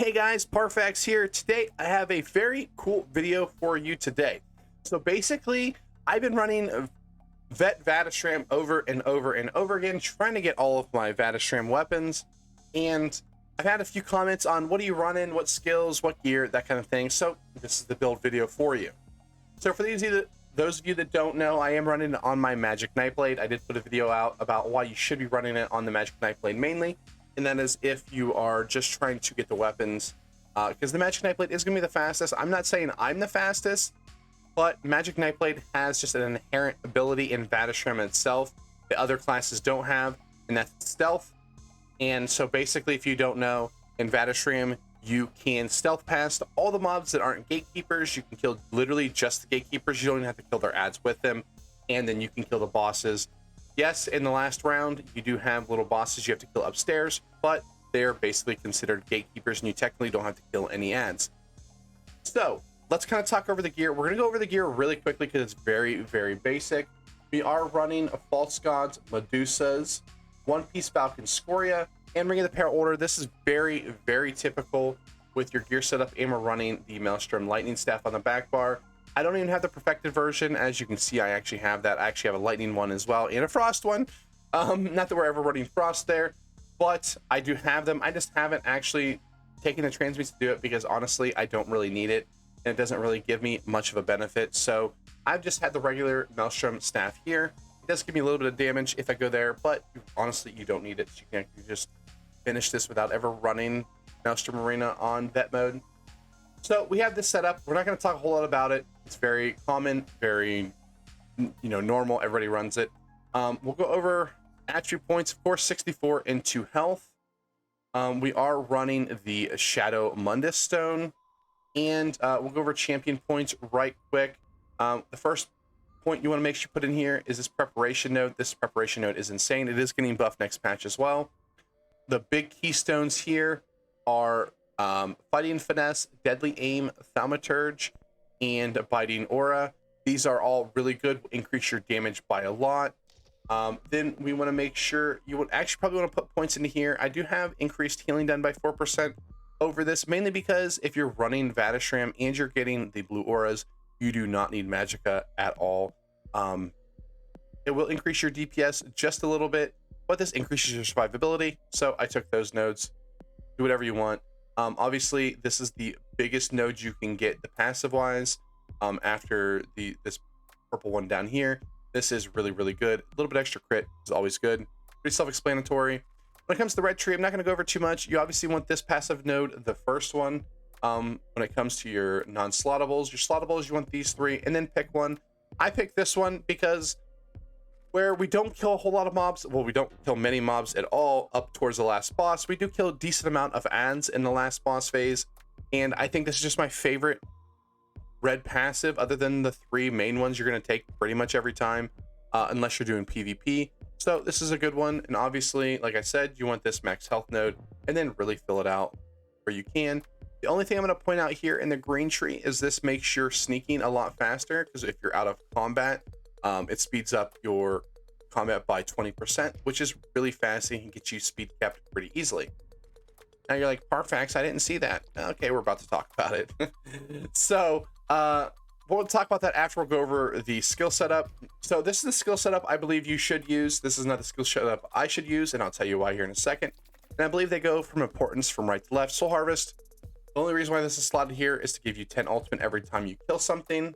Hey guys, Parfax here. Today I have a very cool video for you today. So basically, I've been running Vet Vateshran over and over and over again, trying to get all of my Vateshran weapons. And I've had a few comments on what are you running, what skills, what gear, that kind of thing. So this is the build video for you. So for those of you that don't know, I am running it on my Magic Nightblade. I did put a video out about why you should be running it on the Magic Nightblade mainly. And that is if you are just trying to get the weapons, because the Magic Nightblade is going to be the fastest. I'm not saying I'm the fastest, but Magic Nightblade has just an inherent ability in Vateshran itself that other classes don't have, and that's stealth. And so basically, if you don't know, in Vateshran, you can stealth past all the mobs that aren't gatekeepers. You can kill literally just the gatekeepers. You don't even have to kill their ads with them, and then you can kill the bosses. Yes, in the last round, you do have little bosses you have to kill upstairs, but they're basically considered gatekeepers, and you technically don't have to kill any ads. So let's kind of talk over the gear. We're going to go over the gear really quickly because it's very, very basic. We are running a False Gods, Medusas, One Piece Falcon Scoria, and Ring of the Pale Order. This is very, very typical with your gear setup, and we're running the Maelstrom Lightning Staff on the back bar. I don't even have the perfected version. As you can see, I actually have that. I actually have a lightning one as well and a frost one. Not that we're ever running frost there, but I do have them. I just haven't actually taken the transmutes to do it because honestly, I don't really need it, and it doesn't really give me much of a benefit. So I've just had the regular Maelstrom staff here. It does give me a little bit of damage if I go there, but honestly, you don't need it. You can actually just finish this without ever running Maelstrom Arena on vet mode. So we have this set up. We're not going to talk a whole lot about it. It's very common, very, normal. Everybody runs it. We'll go over attribute points. Of course, 64 into health. We are running the Shadow Mundus Stone. And we'll go over champion points right quick. The first point you want to make sure you put in here is this preparation node. This preparation node is insane. It is getting buffed next patch as well. The big keystones here are Fighting Finesse, Deadly Aim, Thaumaturge, and Biting Aura. These are all really good, will increase your damage by a lot. Then we want to make sure you would actually probably want to put points into here. I do have increased healing done by 4% over this, mainly because if you're running Vateshran and you're getting the blue auras, you do not need Magicka at all. It will increase your DPS just a little bit, but this increases your survivability. So I took those nodes. Do whatever you want. Obviously, this is the biggest node you can get the passive wise. After this purple one down here, this is really, really good. A little bit extra crit is always good. Pretty self-explanatory. When it comes to the red tree, I'm not going to go over too much. You obviously want this passive node, the first one. When it comes to your slottables, you want these three, and then pick one. I picked this one because where we don't kill a whole lot of mobs, well, we don't kill many mobs at all up towards the last boss. We do kill a decent amount of ads in the last boss phase, and I think this is just my favorite red passive other than the three main ones you're going to take pretty much every time, unless you're doing PvP. So this is a good one, and obviously, like I said, you want this max health node, and then really fill it out where you can. The only thing I'm going to point out here in the green tree is this makes your sneaking a lot faster, because if you're out of combat, it speeds up your combat by 20%, which is really fast and can get you speed capped pretty easily. Now you're like, Parfax, I didn't see that. Okay, we're about to talk about it. So we'll talk about that after. We'll go over the skill setup. So this is the skill setup I believe you should use. This is not the skill setup I should use, and I'll tell you why here in a second. And I believe they go from importance from right to left. Soul Harvest. The only reason why this is slotted here is to give you 10 ultimate every time you kill something.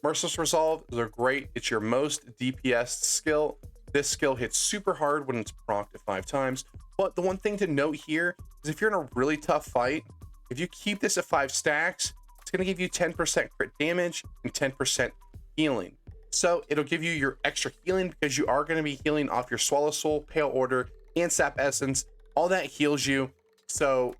Merciless Resolve, they're great. It's your most DPS skill. This skill hits super hard when it's procced at 5 times. But the one thing to note here is if you're in a really tough fight, if you keep this at 5 stacks, it's going to give you 10% crit damage and 10% healing. So it'll give you your extra healing because you are going to be healing off your Swallow Soul, Pale Order, and Sap Essence. All that heals you. So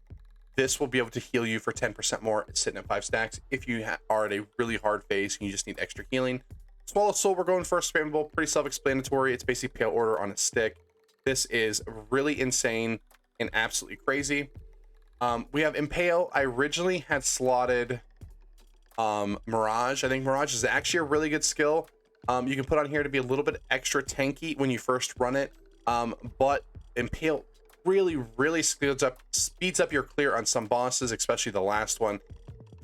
this will be able to heal you for 10% more sitting at 5 stacks if you are at a really hard phase and you just need extra healing. Swallow Soul, we're going first spammable, pretty self-explanatory. It's basically Pale Order on a stick. This is really insane and absolutely crazy. We have Impale. I originally had slotted Mirage. I think Mirage is actually a really good skill. You can put on here to be a little bit extra tanky when you first run it. But Impale really speeds up your clear on some bosses, especially the last one.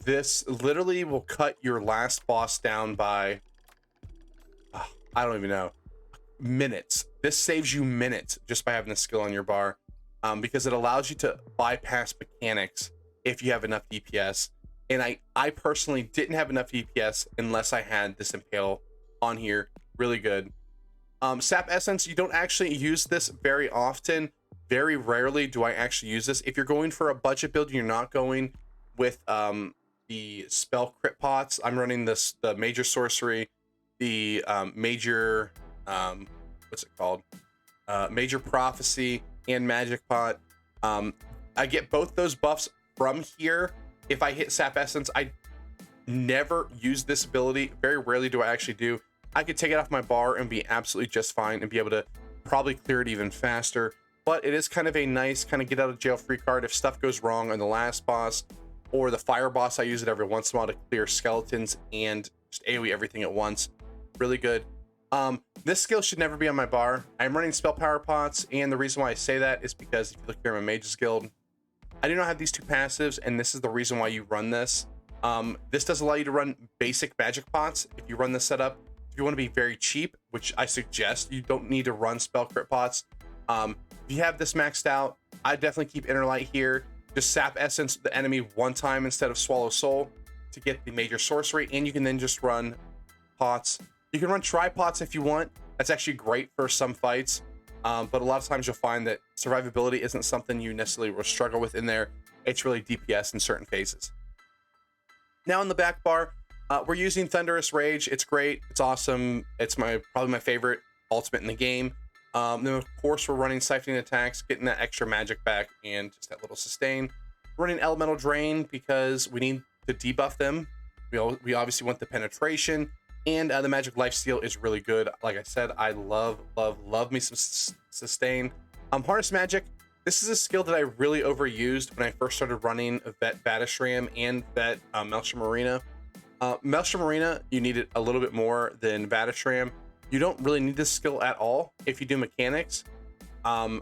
This literally will cut your last boss down by, I don't even know, minutes. This saves you minutes just by having the skill on your bar, because it allows you to bypass mechanics if you have enough DPS. And I personally didn't have enough DPS unless I had this Impale on here. Really good. Sap Essence, you don't actually use this very often. Very rarely do I actually use this. If you're going for a budget build, you're not going with the spell crit pots. I'm running the major sorcery, the major what's it called? Major prophecy and magic pot. I get both those buffs from here. If I hit Sap Essence, I never use this ability. Very rarely do I actually do. I could take it off my bar and be absolutely just fine and be able to probably clear it even faster. But it is kind of a nice kind of get out of jail free card if stuff goes wrong on the last boss or the fire boss. I use it every once in a while to clear skeletons and just AoE everything at once. Really good. This skill should never be on my bar. I'm running spell power pots, and the reason why I say that is because if you look here in my Mage's Guild, I do not have these two passives, and this is the reason why you run this. This does allow you to run basic magic pots if you run this setup. If you want to be very cheap, which I suggest, you don't need to run spell crit pots. If you have this maxed out, I definitely keep Inner Light here. Just Sap Essence the enemy one time instead of Swallow Soul to get the major sorcery, and you can then just run pots. You can run tri-pots if you want. That's actually great for some fights, but a lot of times you'll find that survivability isn't something you necessarily will struggle with in there. It's really DPS in certain phases. Now in the back bar, we're using Thunderous Rage. It's great. It's awesome. It's probably my favorite ultimate in the game. Then of course we're running Siphoning Attacks, getting that extra magic back and just that little sustain. Running Elemental Drain because we need to debuff them. We obviously want the penetration, and the Magic Lifesteal is really good. Like I said, I love me some sustain. Harness Magic. This is a skill that I really overused when I first started running Vet Vateshran and Vet Maelstrom Arena. Maelstrom Arena, you need it a little bit more than Vateshran. You don't really need this skill at all if you do mechanics.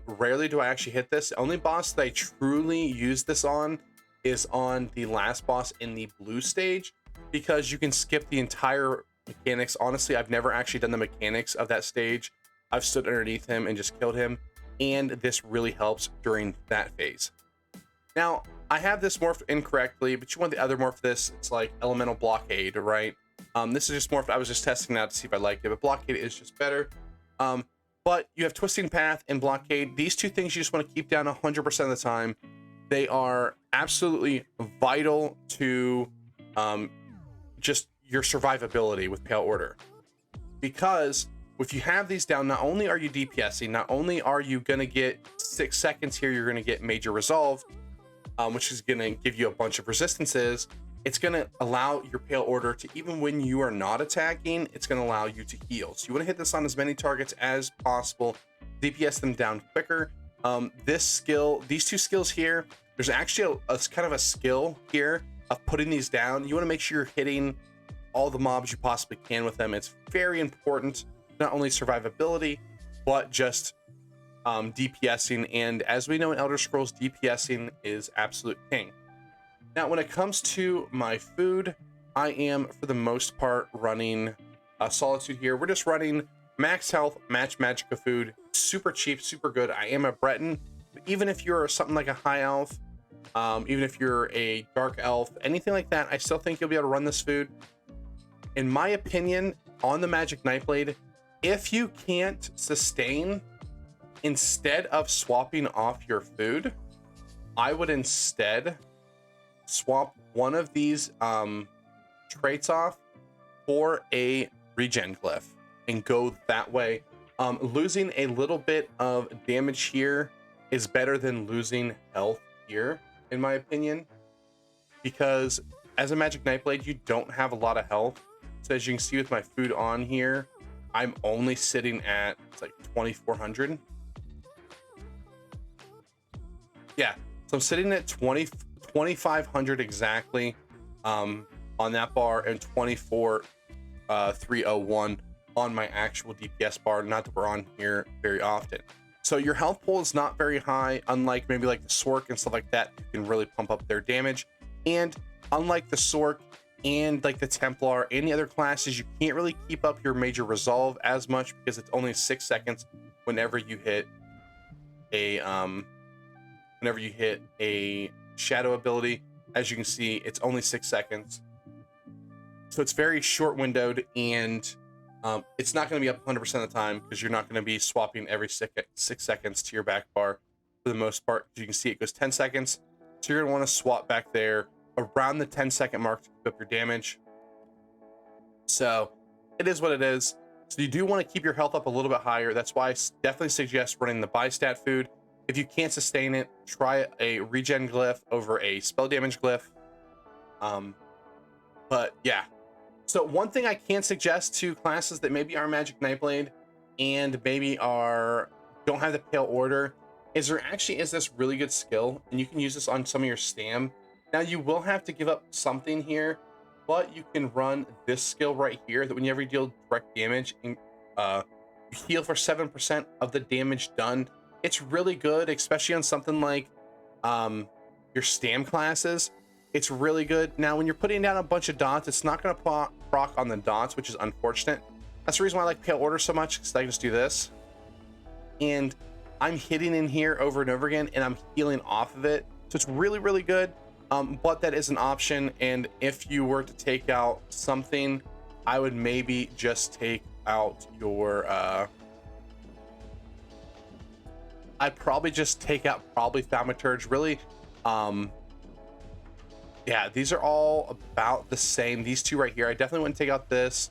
Rarely do I actually hit this. The only boss that I truly use this on is on the last boss in the blue stage, because you can skip the entire mechanics. Honestly, I've never actually done the mechanics of that stage. I've stood underneath him and just killed him, and this really helps during that phase. Now, I have this morphed incorrectly, but you want the other morph this. It's like Elemental Blockade, right? This is just morphed. I was just testing it out to see if I liked it, but Blockade is just better. But you have Twisting Path and Blockade. These two things you just want to keep down 100% of the time. They are absolutely vital to just your survivability with Pale Order. Because if you have these down, not only are you DPSing, not only are you going to get 6 seconds here, you're going to get Major Resolve, which is going to give you a bunch of resistances. It's going to allow your Pale Order to, even when you are not attacking, it's going to allow you to heal. So you want to hit this on as many targets as possible, DPS them down quicker. This skill, these two skills here, there's actually a kind of a skill here of putting these down. You want to make sure you're hitting all the mobs you possibly can with them. It's very important, not only survivability, but just DPSing. And as we know in Elder Scrolls, DPSing is absolute king. Now, when it comes to my food, I am, for the most part, running Solitude here. We're just running max health, match Magicka food. Super cheap, super good. I am a Breton. Even if you're something like a high elf, even if you're a dark elf, anything like that, I still think you'll be able to run this food. In my opinion, on the Magic Nightblade, if you can't sustain, instead of swapping off your food, I would instead swap one of these traits off for a regen glyph and go that way. Losing a little bit of damage here is better than losing health here, in my opinion, because as a Magic Nightblade, you don't have a lot of health. So as you can see with my food on here, I'm only sitting at, it's like 2,400. Yeah, so I'm sitting at 2,500 exactly on that bar, and 24,301 on my actual DPS bar. Not that we're on here very often. So your health pool is not very high, unlike maybe like the Sork and stuff like that. You can really pump up their damage. And unlike the Sork and like the Templar and the other classes, you can't really keep up your major resolve as much because it's only 6 seconds whenever you hit a shadow ability. As you can see, it's only 6 seconds. So it's very short windowed, and it's not going to be up 100% of the time because you're not going to be swapping every 6 seconds to your back bar for the most part. As you can see, it goes 10 seconds. So you're going to want to swap back there around the 10-second mark to keep up your damage. So it is what it is. So you do want to keep your health up a little bit higher. That's why I definitely suggest running the Bistat food. If you can't sustain it, try a regen glyph over a spell damage glyph. But yeah. So one thing I can suggest to classes that maybe are Magic Nightblade and maybe don't have the Pale Order is there actually is this really good skill, and you can use this on some of your stam. Now you will have to give up something here, but you can run this skill right here that whenever you deal direct damage, you heal for 7% of the damage done. It's really good, especially on something like your stam classes. It's really good. Now, when you're putting down a bunch of dots, it's not going to proc on the dots, which is unfortunate. That's the reason why I like Pale Order so much, because I can just do this. And I'm hitting in here over and over again, and I'm healing off of it. So it's really, really good. But that is an option. And if you were to take out something, I would maybe just take out your... I'd probably just take out Thaumaturge. Really, yeah, these are all about the same. These two right here, I definitely wouldn't take out this.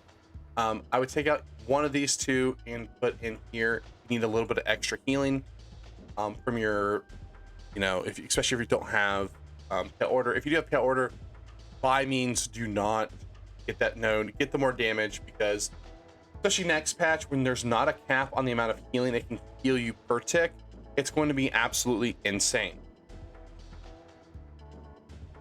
I would take out one of these two and put in here. You need a little bit of extra healing from your, especially if you don't have Pale Order. If you do have Pale Order, by means, do not get that node. Get the more damage, because especially next patch, when there's not a cap on the amount of healing it can heal you per tick, it's going to be absolutely insane.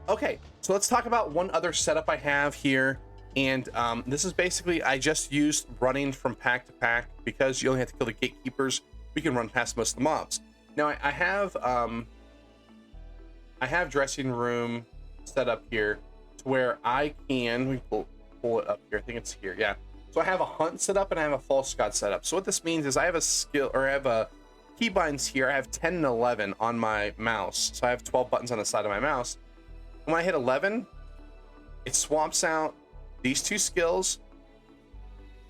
Okay, so let's talk about one other setup I have here. And this is basically, I just used running from pack to pack because you only have to kill the gatekeepers. We can run past most of the mobs. Now I have dressing room set up here to where I can, we pull it up here. I think it's here. Yeah. So I have a hunt set up and I have a false god set up. So what this means is I have a skill, or I have a keybinds here. I have 10 and 11 on my mouse. So I have 12 buttons on the side of my mouse. When I hit 11, it swaps out these two skills,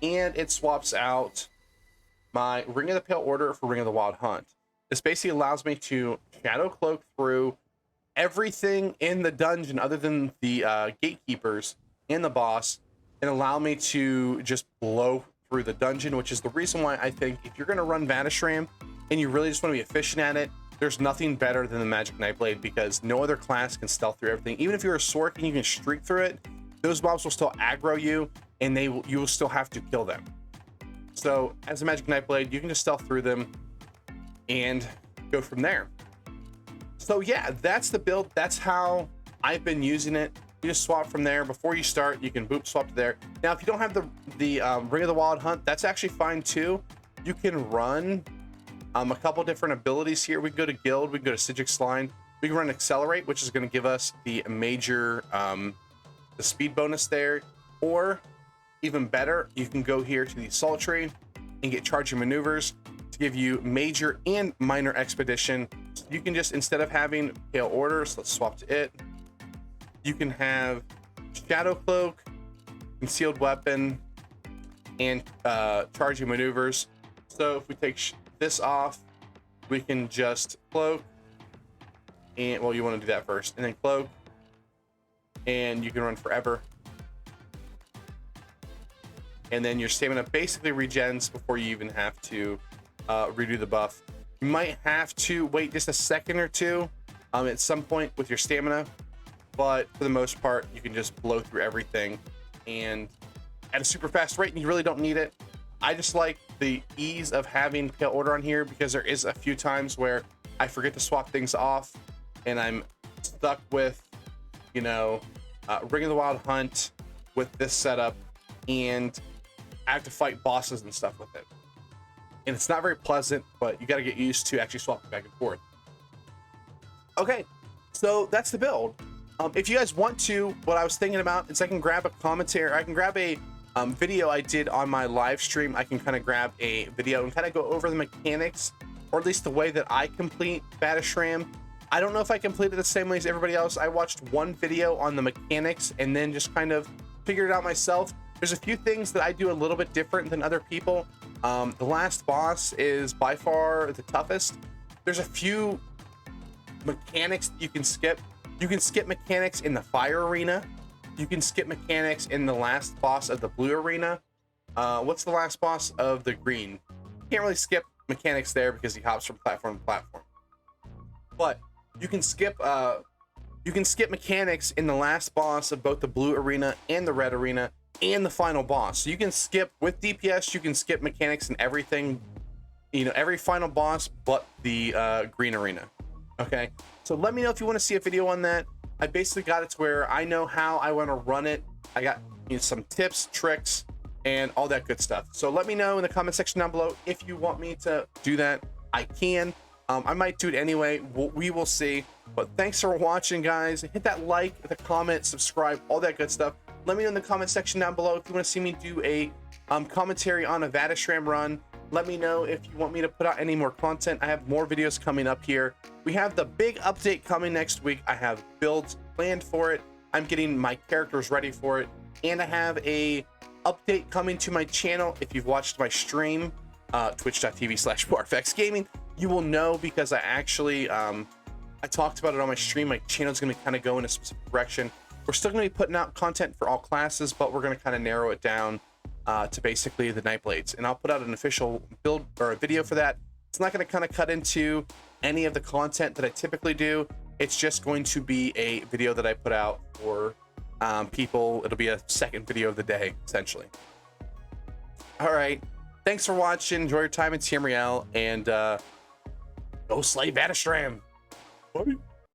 and it swaps out my Ring of the Pale Order for Ring of the Wild Hunt. This basically allows me to shadow cloak through everything in the dungeon other than the gatekeepers and the boss, and allow me to just blow through the dungeon, which is the reason why I think if you're going to run Vateshran and you really just want to be efficient at it, there's nothing better than the Magic Nightblade, because no other class can stealth through everything. Even if you're a Sork and you can streak through it, those mobs will still aggro you, and you will still have to kill them. So as a Magic Nightblade, you can just stealth through them and go from there. So yeah, that's the build. That's how I've been using it. You just swap from there. Before you start, you can boop swap to there. Now, if you don't have the Ring of the Wild Hunt, that's actually fine too. You can run a couple different abilities here. We can go to Guild, we can go to Sigic's Line. We can run Accelerate, which is going to give us the major, the speed bonus there. Or even better, you can go here to the Sultry and get Charging Maneuvers to give you major and minor expedition. So you can just, instead of having Pale Order, so let's swap to it. You can have Shadow Cloak, Concealed Weapon, and Charging Maneuvers. So if we take this off, we can just cloak, and well, you want to do that first, and then cloak, and you can run forever. And then your stamina basically regens before you even have to redo the buff. You might have to wait just a second or two at some point with your stamina, but for the most part, you can just blow through everything and at a super fast rate, and you really don't need it. I just like the ease of having Pale Order on here, because there is a few times where I forget to swap things off and I'm stuck with, Ring of the Wild Hunt with this setup, and I have to fight bosses and stuff with it. and it's not very pleasant, but you got to get used to actually swapping back and forth. Okay, so that's the build. If you guys want to, what I was thinking about is I can grab a commentary, I can grab a video I did on my live stream. I can kind of grab a video and kind of go over the mechanics, or at least the way that I complete Vateshran. I don't know if I completed the same way as everybody else. I watched one video on the mechanics and then just kind of figured it out myself. There's a few things that I do a little bit different than other people. The last boss is by far the toughest. There's a few mechanics that you can skip. You can skip mechanics in the fire arena. You can skip mechanics in the last boss of the blue arena. What's the last boss of the green? Can't really skip mechanics there because he hops from platform to platform. But you can skip mechanics in the last boss of both the blue arena and the red arena and the final boss. So you can skip with DPS. You can skip mechanics and everything. You know, every final boss but the green arena. Okay, so let me know if you want to see a video on that. I basically got it to where I know how I want to run it. I got some tips, tricks, and all that good stuff. So let me know in the comment section down below if you want me to do that. I can. I might do it anyway. We will see. But thanks for watching, guys. Hit that like, the comment, subscribe, all that good stuff. Let me know in the comment section down below if you want to see me do a commentary on a Vateshran run. Let me know if you want me to put out any more content. I have more videos coming up here. We have the big update coming next week. I have builds planned for it. I'm getting my characters ready for it. And I have a update coming to my channel. If you've watched my stream, twitch.tv/Parfaxgaming, you will know because I actually, I talked about it on my stream. My channel's going to kind of go in a specific direction. We're still going to be putting out content for all classes, but we're going to kind of narrow it down to basically the Nightblades, and I'll put out an official build or a video for that. It's not going to kind of cut into any of the content that I typically do. It's just going to be a video that I put out for people. It'll be a second video of the day, essentially. All right, thanks for watching. Enjoy your time in Team Real, and go slay Vateshran. Bye.